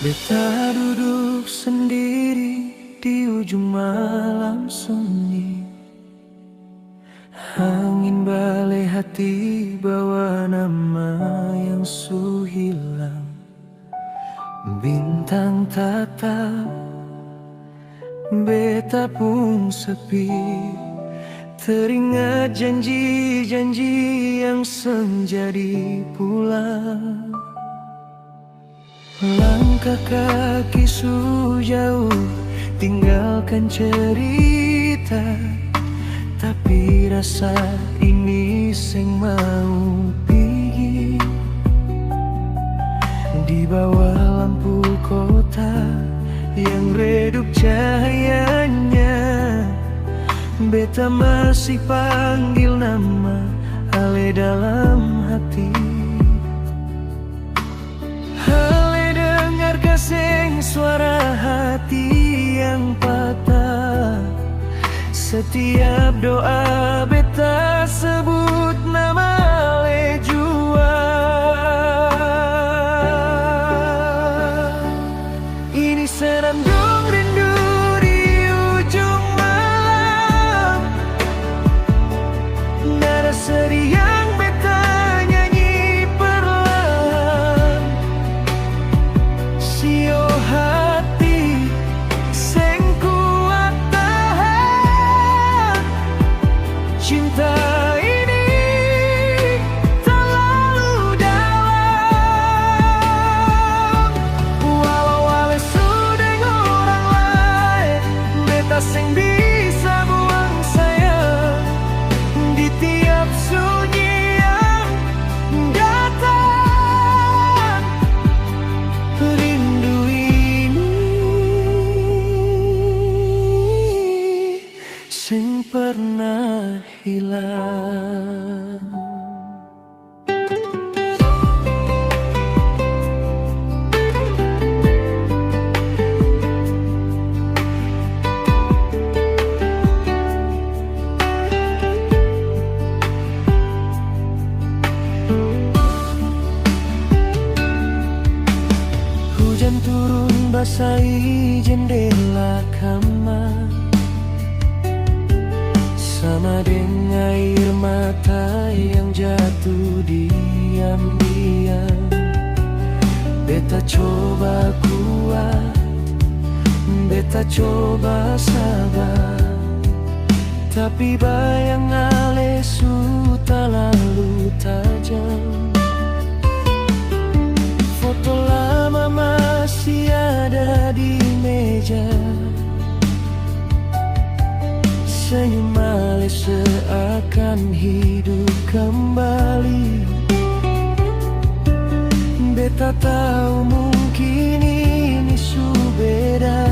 Beta duduk sendiri di ujung malam sunyi. Angin balai hati bawa nama yang su hilang. Bintang tatap, beta pun sepi. Teringat janji-janji yang senja di pulang. Langkah kaki su jauh, tinggalkan cerita. Tapi rasa ini sing mau pergi. Di bawah lampu kota yang redup cahayanya, beta masih panggil nama Ale dalam hati. Kasing suara hati yang patah. Setiap doa beta sebut nama Ale jua. Ini senandung rindu di ujung malam. Nada sedih yang beta nyanyi perlahan. Sio hati sing kuat tahan. Cinta ini terlalu dalam. Walau Ale sudah orang lain, beta sing bisa buang sayang di tiap sunyi yang datang. Rindu ini sing pernah hilang. Hujan turun basahi jendela kamar, sama dengan air mata yang jatuh diam-diam. Beta coba kuat, beta coba sabar, tapi bayang Ale su terlalu tajam. Foto lama masih ada di meja. Senyum Ale seakan hidup kembali. Beta tahu mungkin ini su beda,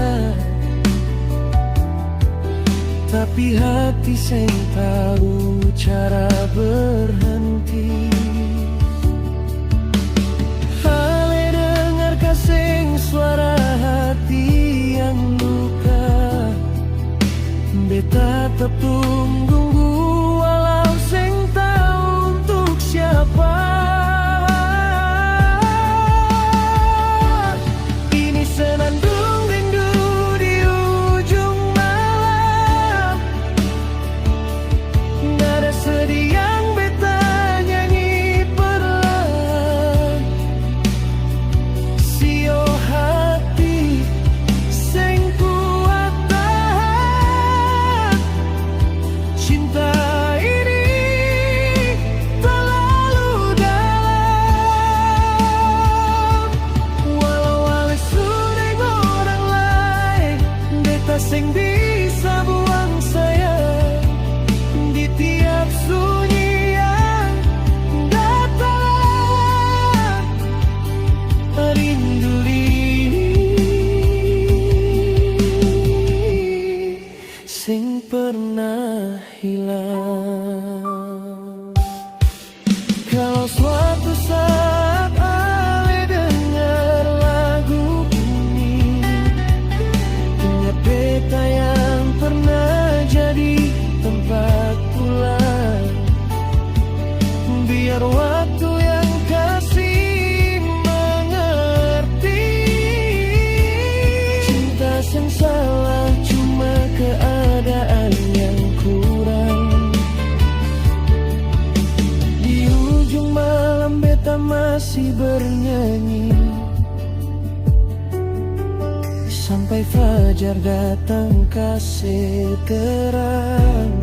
tapi hati sing tahu cara berhenti. Ale dengar kasing suara hati yang luka. Beta tetap tunggu walau sing tahu untuk siapa. Ini senandung rindu di ujung malam. Nada sedih yang beta nyanyi perlahan. Sio hati sing kuat tahan. bernyanyi sampai fajar datang kasih terang.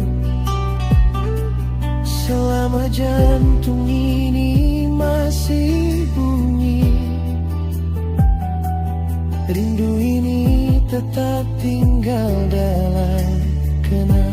Selama jantung ini masih bunyi, rindu ini tetap tinggal dalam kenangan.